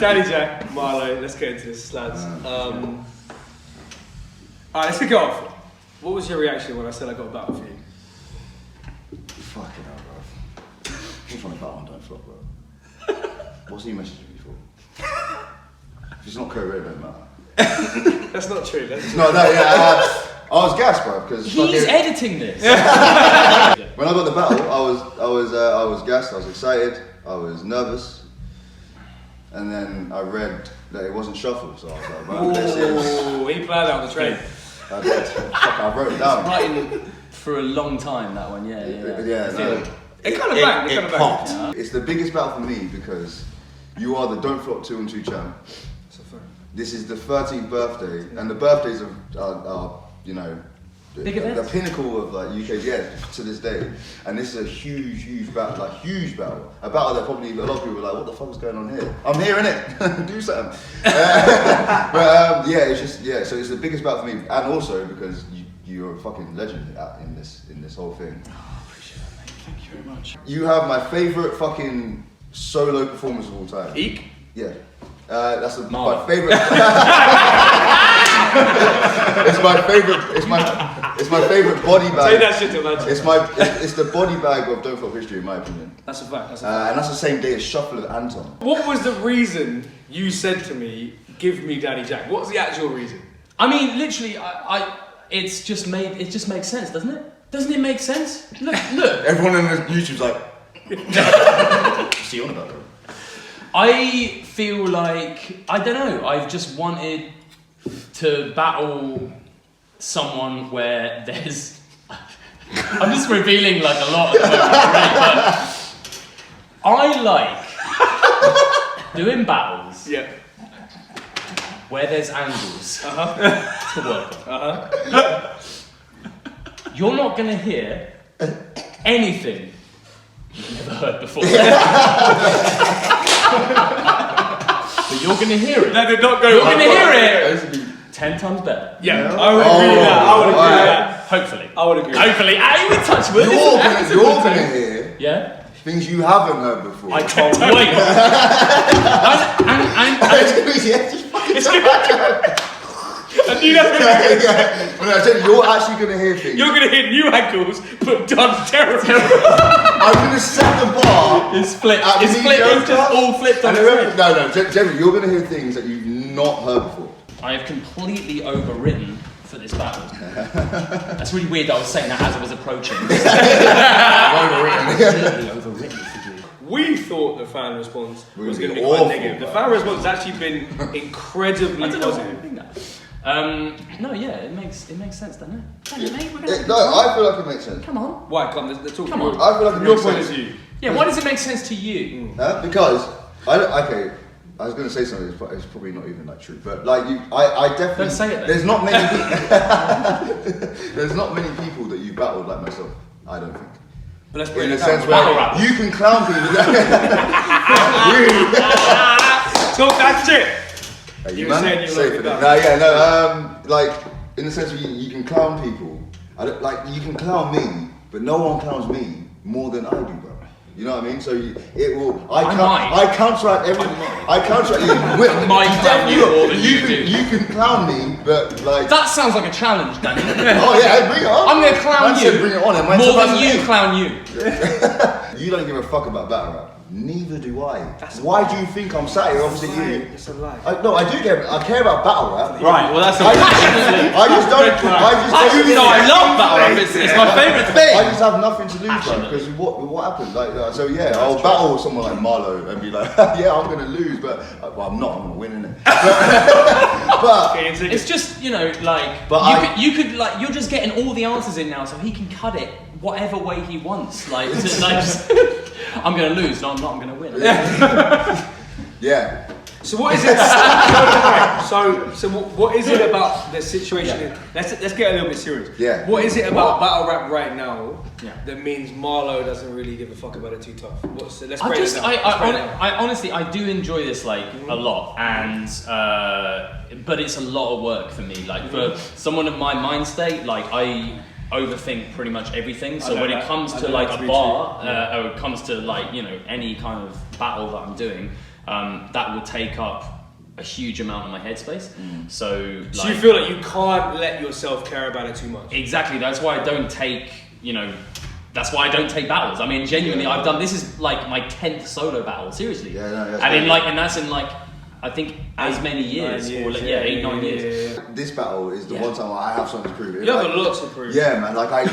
Daddy Jaqq, Marlo, let's get into this, lads. Alright, let's kick it off. What was your reaction when I said I got a battle for you? Fucking hell, bro. I'm trying to battle on Don't Flop, bro. What's he messaging me for? If it's not co-red, it don't matter. That's not true. That's No, yeah. I was gassed, bro, because he's editing this. when I got the battle, I was gassed. I was excited. I was nervous. And then I read that it wasn't shuffled, so I was like, right, let's see. Ooh, he planned out the train. I did. I wrote it down. Writing for a long time, that one, yeah. No. It kind of banged, it popped. Yeah. It's the biggest battle for me because you are the Don't Flop 2 and 2 champ. That's a fact. This is the 13th birthday, and the birthdays are you know, the pinnacle of like UK, to this day. And this is a huge battle, huge battle. A battle that probably a lot of people were like, what the fuck is going on here? I'm here, innit? Do something. But it's just, so it's the biggest battle for me. And also because you're a fucking legend in this whole thing. Oh, I appreciate that, mate. Thank you very much. You have my favourite fucking solo performance of all time. Eek? Yeah. That's my Marlo. favourite. It's my favourite body bag. Say that shit to Manchester. It's the body bag of Don't Flop history, in my opinion. That's a fact. And that's the same day as Shuffle of Anton. What was the reason you said to me, give me Daddy Jaqq? What was the actual reason? I mean, literally, it just makes sense, doesn't it? Doesn't it make sense? Look. Everyone on YouTube's like, what's he on about? I feel like, I don't know, I've just wanted to battle someone where there's... I'm just revealing like a lot at the moment, really, but I like doing battles where there's angles to work on. You're not going to hear anything you've never heard before. But you're going to hear it. That did not go. You're going to hear it 10 times better. Yeah, I would agree with that. I would agree with that. Hopefully. I would agree. Hopefully. Aim in touch with You're gonna hear things you haven't heard before. I can't wait. I knew that was going to When I said you're actually gonna hear things. You're going to hit new ankles, but done terrible. I'm gonna set the bar. It's flipped. It's just all flipped on its head. No, generally, you're gonna hear things that you've not heard before. I have completely overwritten for this battle. That's really weird that I was saying that as I was approaching. Completely overwritten for you. We thought the fan response was going to be quite negative. The fan response has actually been incredibly positive. No, it makes sense, doesn't it? Mate, we're gonna I feel like it makes sense. Come on. Why? Come on. I feel like it Your makes point sense. of view. Yeah, why does it make sense to you? Because I was going to say something, but it's probably not even like true. But like I definitely. Don't say it then. There's not many. There's not many people that you battled like myself. I don't think. But let's bring In it a sense down. where you can clown people. Talk that shit. Hey, You were saying you safe like it with it. down. Like in the sense where you can clown people. You can clown me, but no one clowns me more than I do, bro. You know what I mean? So it will. I counteract everything. I counteract you. I might clown you more than you do. You can clown me, but like. That sounds like a challenge, Danny. Oh yeah, bring it on. I'm gonna clown Man you said bring it on. more than you clown you. You don't give a fuck about battle rap. Neither do I. Why do you think I'm sat here opposite you? It's a lie. No, I do care. I care about battle rap. Right, well that's I just don't. I love battle rap. It's my favourite thing. I just have nothing to lose, bro. Because what happened? I'll battle someone like Marlo and be like, yeah, I'm gonna lose, but well, I'm not. I'm gonna win, innit? But it's just you could you're just getting all the answers in now, so he can cut it whatever way he wants. I'm gonna lose. No, I'm not. I'm gonna win. yeah. So what is it? So what is it about the situation? Yeah. Let's get a little bit serious. Yeah. What is it about battle rap right now that means Marlo doesn't really give a fuck about it too tough? Let's break it down. I honestly, I do enjoy this like a lot, and but it's a lot of work for me. Like for someone of my mind state, like I overthink pretty much everything. So when it comes to like a bar, or it comes to like any kind of battle that I'm doing, that will take up a huge amount of my headspace. So you feel like you can't let yourself care about it too much. Exactly. That's why I don't take That's why I don't take battles. I mean, genuinely, I've done. This is like my 10th solo battle. Seriously. Yeah, no, and that's in like I think as many years, 8, 9 years. Yeah. This battle is the one time I have something to prove. You have a lot to prove. Yeah, man. Like I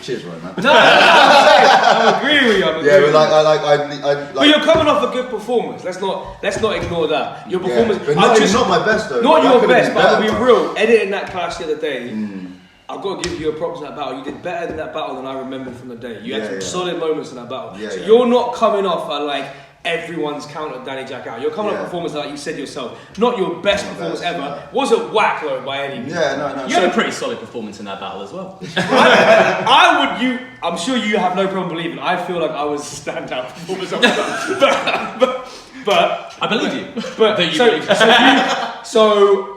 cheers, right, man. No, I'm agreeing with you. But you're coming off a good performance. Let's not ignore that. Your performance. But no, it's not my best though. Not your best, but I'll be real. Editing that clash the other day. I've got to give you a props in that battle. You did better in that battle than I remembered from the day. You had some solid moments in that battle. So you're not coming off at like everyone's counted Danny Jaqq out. You're coming off performance like you said yourself. Not your best performance ever. Wasn't whack though by any means. Yeah, no. You had a pretty solid performance in that battle as well. I'm sure you have no problem believing. I feel like I was a standout performance of that. But I believe you. But that you so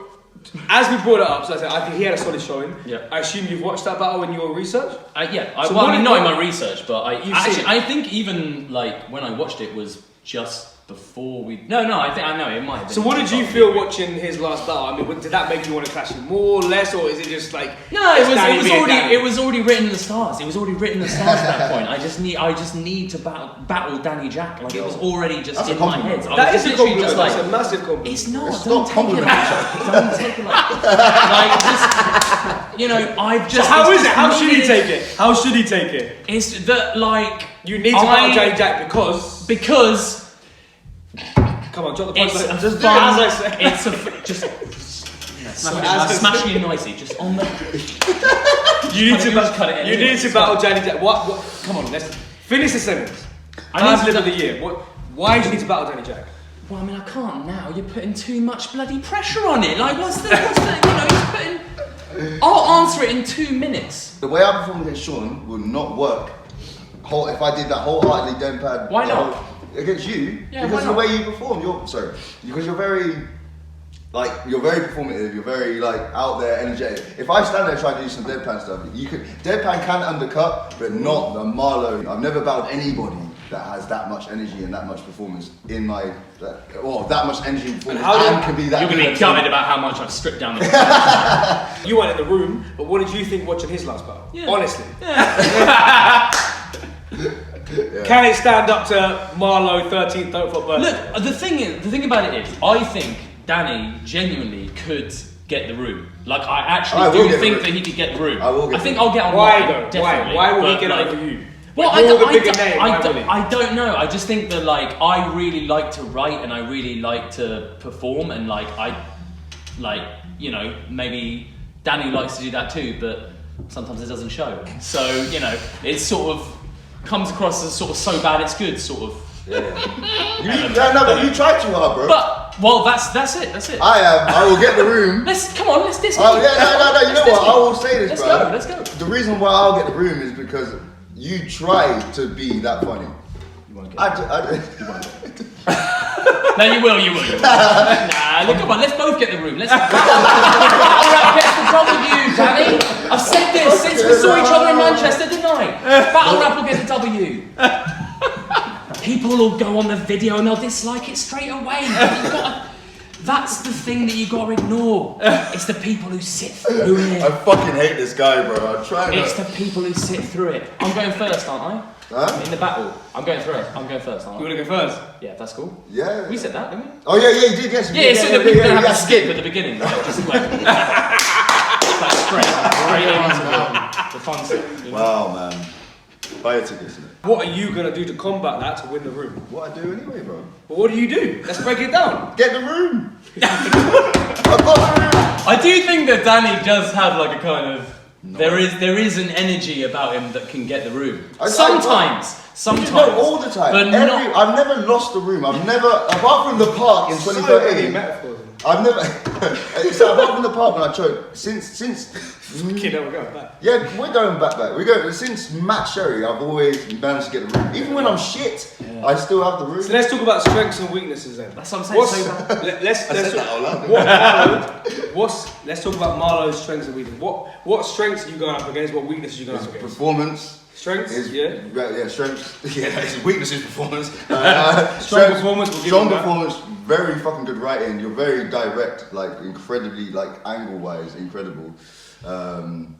as we brought it up, so I said I think he had a solid showing. Yeah. I assume you've watched that battle in your research. Not in my research, but I think even like when I watched it was just before we. No, I know it might have been. So what did you feel watching his last battle? I mean, did that make you want to clash him more, less, or is it just like? No, it was already written in the stars. It was already written in the stars at that point. I just need to battle Danny Jaqq. Like it was already just in my head. That is a compliment. That's a massive compliment. It's not. Don't take it like. Don't take it like. I've just. So how is it? How should he take it? How should he take it? It's that like you need to battle Danny Jaqq because. Come on, drop the point. Just smashing it nicely, just on the. You need to battle Danny Jaqq. What? Come on, let's finish the sentence. Last live of the year. Why do you need to battle Danny Jaqq? Well, I mean, I can't now. You're putting too much bloody pressure on it. Like, what's the he's putting. I'll answer it in 2 minutes. The way I perform against Sean will not work. If I did that wholeheartedly deadpan. Why not? Against you, yeah, because of the way you perform, because you're very performative, you're very like out there, energetic. If I stand there trying to do some deadpan stuff, deadpan can undercut, but not the Marlo. I've never battled anybody that has that much energy and that much performance that much energy and performance can be that. You're going to be gutted about how much I've stripped down the You weren't in the room, but what did you think watching his last battle? Yeah. Honestly. Yeah. Yeah. Can it stand up to Marlo 13th don't flop birthday? Look, the thing about it is, I think Danny genuinely could get the room. Like I actually do think that he could get the room. I think I'll get on. Why though? Definitely. Why will he get over you? Well, I don't know. I just think that like I really like to write and I really like to perform and maybe Danny likes to do that too, but sometimes it doesn't show. So it's sort of comes across as sort of so bad it's good sort of. Yeah. But you tried too hard, bro. But that's it. I will get the room. Let's diss me. No. You know what? I will say this, bro. Let's go. The reason why I'll get the room is because you try to be that funny. You won't get I No, you will. Nah, look, come on, let's both get the room. Let's battle rap gets the W, Danny. I've said this since we saw each other in Manchester, didn't I? Battle rap will get the W. People will go on the video and they'll dislike it straight away. That's the thing that you gotta ignore. It's the people who sit through it. I fucking hate this guy, bro. I'm trying It's the people who sit through it. I'm going first, aren't I? Huh? In the battle. I'm going first, aren't I? You wanna go first? Yeah, that's cool. Yeah. We said that, didn't we? Oh yeah, you did, yes. Yeah, so that we have a skip at the beginning, right? Just like straight into the fun stuff. Wow, man. Buy a ticket, isn't it? What are you gonna do to combat that to win the room? What I do anyway, bro. Well, what do you do? Let's break it down. Get the room. I've got the room. I do think that Danny does have like a kind of there is an energy about him that can get the room. Sometimes Sometimes. No, all the time. But I've never lost a room. I've never, apart from the park in 2013. I've never. So apart from the park when I choked, since. We're going back. Yeah, we're going back. We go since Matt Sherry. I've always managed to get the room. Even when I'm shit, I still have the room. So let's talk about strengths and weaknesses then. That's what I'm saying. Let's talk about Marlo's strengths and weaknesses. What strengths are you going up against? What weaknesses are you going up against? Performance. Strengths, strengths. Yeah, his weakness is performance. Strong performance. Performance. Very fucking good writing. You're very direct, like incredibly, like angle-wise, incredible. And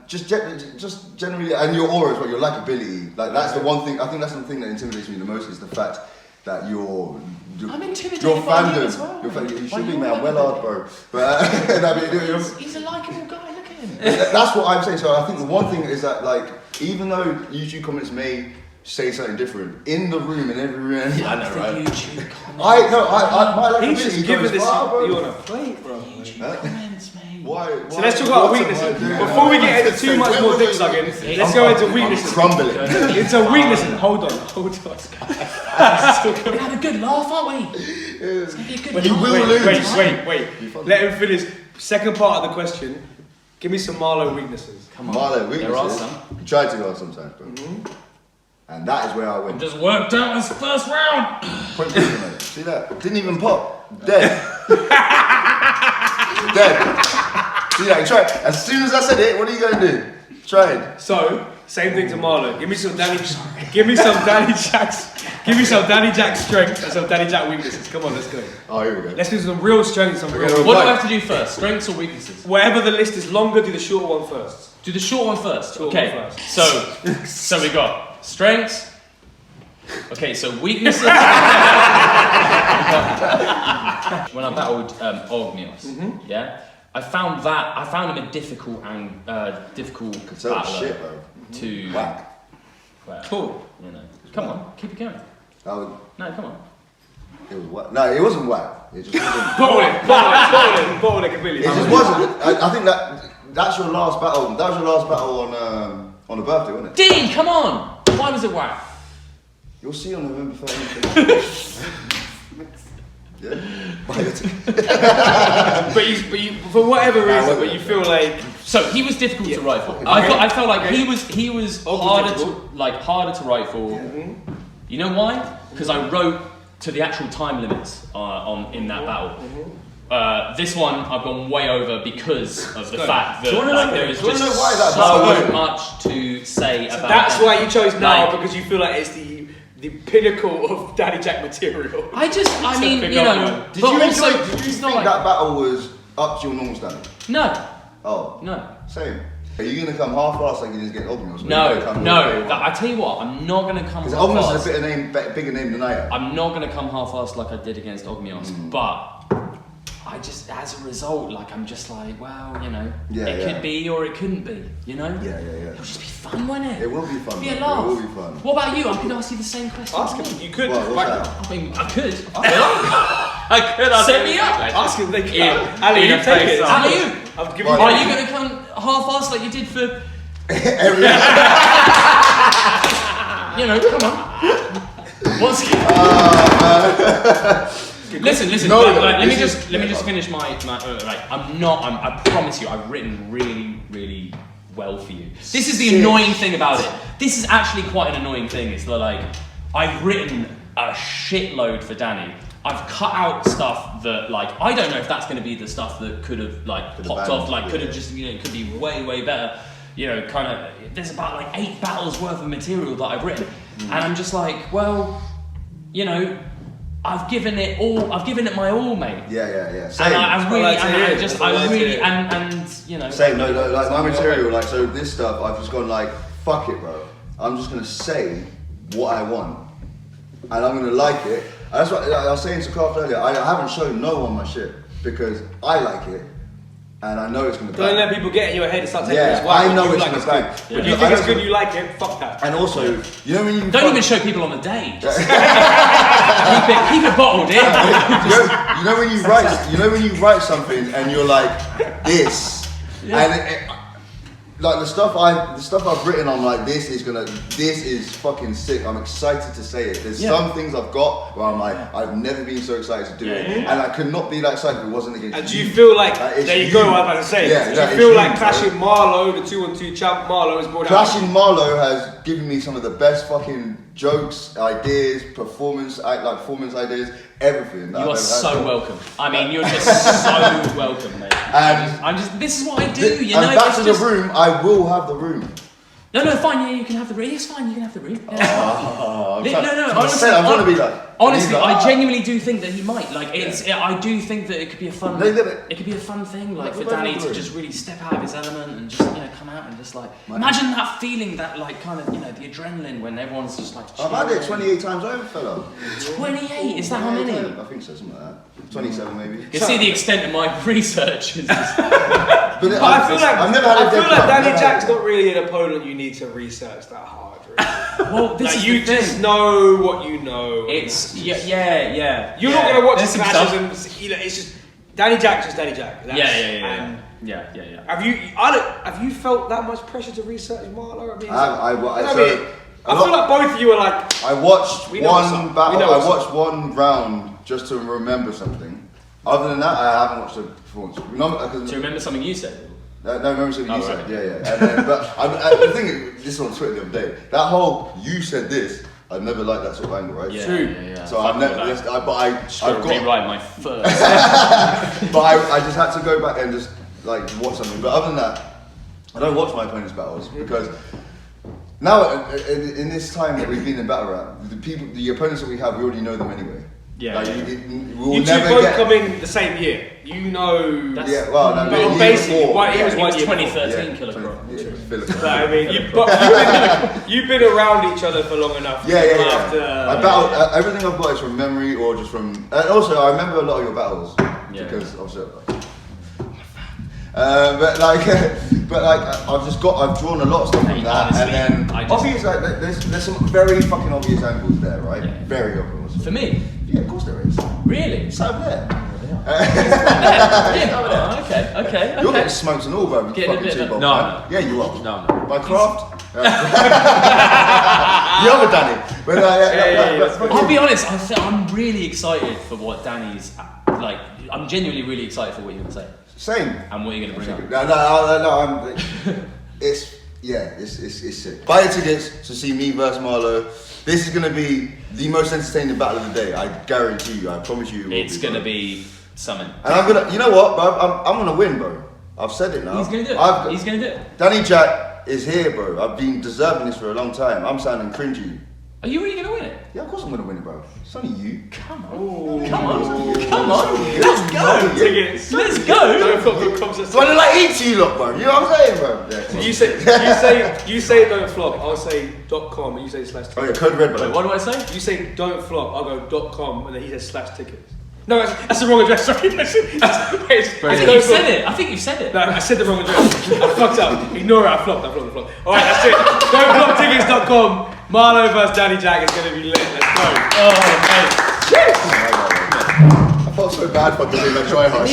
just generally, and your aura as well, your likability. Like that's the one thing. I think that's the thing that intimidates me the most is the fact that I'm intimidated your by fandom. you as well. You should be, man. Well hard, bro. But he's a likeable guy. Look at him. That's what I'm saying. So I think the one thing is that, like, even though YouTube comments may say something different in the room, in every room, I know, right? YouTube comments. My likability He's just giving this bro. you on a plate, bro. YouTube comments, mate. Why? So let's talk about weaknesses. Before we get into too much more dick sucking, let's go into weaknesses. Crumbling. Into weaknesses. Hold on. We had a good laugh, aren't we? It's gonna be a good But he will lose. Wait. Let him finish. Second part of the question. Give me some Marlo weaknesses. Come on. Marlo weaknesses. There are some. You try to go sometimes, bro. And that is where I win. Just worked out this first round. Point taken, mate. See that? Didn't even pop. Dead. Dead. See that? Try it. As soon as I said it, what are you going to do? Try it. So, same thing to Marlo. Give me some Danny Jaqq strengths and some Danny Jaqq weaknesses. Come on, let's go. Oh, here we go. Let's do some real strengths and real. What do I have to do first? Strengths or weaknesses? Whatever the list is longer, do the shorter one first. Do the short one first. Short Okay. one first. So we got strengths. Okay, so weaknesses. When I battled Ogmios, yeah, I found him a difficult battler shit, bro. to Whack. well, Cool. you know. Come on, keep it going. No, come on. It was whack. No, it wasn't whack. It just wasn't. Bowling completely. It just wasn't. I think that's your last battle. That was your last battle on a birthday, wasn't it? Dean, come on! Why was it whack? You'll see on November 13th. Yeah. but you, for whatever reason, but you feel like. So he was difficult to write for. I felt like he was harder to write for. You know why? Because I wrote to the actual time limits in that battle. This one I've gone way over because of the fact that there is just so much to say about. That's why you chose now, because you feel like it's the pinnacle of Danny Jaqq material. I mean, you know. Did you think that battle was up to your normal standard? No. Oh. No. Same. Are you going to come half-assed like you did against Ogmios? No. I tell you what, I'm not going to come half-assed. Because Ogmios is a bigger name than I am. I'm not going to come half-assed like I did against Ogmios, but I just, as a result, I'm just like, well, you know, it could be or it couldn't be, you know? Yeah. It'll just be fun, won't it? It will be fun. It'll be a laugh. It will be fun. What about you? I could ask you the same question. Ask him. You could. Well, what's that? I mean, I could. I could. Set me up. Ask him. They can. Ali, you take it. How are you? I've given you. Are you going to come half-assed like you did for? You know, come on. What's? Listen. Let me just finish my I promise you, I've written really, really well for you. This is the annoying thing about it. This is actually quite an annoying thing. It's I've written a shitload for Danny. I've cut out stuff that I don't know if that's going to be the stuff that could have popped off. Could have just it could be way, way better. You know, kind of. There's about 8 battles worth of material that I've written, and I'm just well, you know. I've given it my all, mate. Yeah. Same. And you know. Same. No, my material, so this stuff, I've just gone fuck it, bro. I'm just gonna say what I want, and I'm gonna like it. And that's what I was saying to Craft earlier. I haven't shown no one my shit because I like it, and I know it's gonna. Don't let people get in your head and start taking this. I know it's gonna bang. If you think it's good, you like it. Fuck that. And also, you know when you don't even show people on the day. Just keep it bottled in. You know when you write. You know when you write something and you're like this, and like the stuff I've written, I'm like, this is fucking sick. I'm excited to say it. There's some things I've got where I'm like, I've never been so excited to do it, and I could not be that excited if it wasn't against. And do you feel like there you go? I was about to say. Yeah, do you feel like clashing Marlo, the 2-on-2 champ Marlo, is brought out? Clashing Marlo has given me some of the best fucking jokes, ideas, performance ideas, everything. You are so welcome. I mean, you're just so welcome, mate. And this is what I do, you know. And back to the room, I will have the room. No, fine, yeah, you can have the room. It's fine, you can have the room. Yeah. Honestly, I'm trying to be like. Honestly, I genuinely do think that he might. Like, I do think that it could be a fun. It could be a fun thing, like for Danny to just really step out of his element and just come out and just like imagine that feeling, that like kind of the adrenaline when everyone's just like. I've had it 28 times over, fella. 28? Is that how many? I think so, something like that. 27 maybe. You see the extent of my research. But I feel like Danny Jaq's not really an opponent you need to research that hard. Really. Well, this is you just know what you know. It's yeah. You're not gonna watch the clashes and it's just Danny Jaq's just Danny Jaqq. Yeah. Have you felt that much pressure to research Marlo? I feel like both of you are like. I watched one battle. I watched one round just to remember something. Other than that, I haven't watched the performance. To remember something you said. No, remember something you said. Right. Yeah. And then, but the thing is, this on Twitter the other day. That whole you said this. I've never liked that sort of angle, right? Yeah, True. Yeah. So I've never. I've got to rewrite my first. But I just had to go back and just like watch something. But other than that, I don't watch my opponent's battles because now in this time that we've been in battle rap, the opponents that we have, we already know them anyway. Yeah. Like, you two both come in the same year. You know. Yeah. Well, no, basically, it was 2013 Killer Croc. But I mean, you've been around each other for long enough. Yeah. I battled everything I've got is from memory or just from. And also, I remember a lot of your battles because obviously. But I've drawn a lot of stuff from that, honestly, and then obviously there's some very fucking obvious angles there, right? Yeah. Very obvious. For me? Yeah, of course there is. Really? It's over there. Okay. You're getting smoked and all, bro. No. Yeah, you are. No. By craft. The other Danny. But I'll be honest. I'm really excited for what Danny's like. I'm genuinely really excited for what you're gonna say. Same. And what you're gonna bring up. No. It's sick. Buy your tickets to see me versus Marlo. This is gonna be the most entertaining battle of the day. I guarantee you. I promise you. It's gonna be something. And I'm gonna. You know what, bro? I'm gonna win, bro. I've said it now. He's gonna do it. He's gonna do it. Danny Jaqq is here, bro. I've been deserving this for a long time. I'm sounding cringy. Are you really gonna win it? Yeah, of course I'm gonna win it, bro. It's only you. Come on. Let's go. Tickets. Let's go. Do I look like each you lot, bro? You know what I'm saying, bro? Yeah, you say don't flop. I'll say .com and you say /tickets. Oh yeah, code red, bro. Wait, what do I say? You say don't flop. I'll go .com and then he says /tickets. No, that's the wrong address. Sorry. I think you've said it. No, I said the wrong address. I fucked up. Ignore it. I flopped. All right, that's it. Don'tfloptickets.com. Marlo versus Danny Jaqq is going to be lit. Let's go. Oh, mate. I felt so bad for doing that try hard.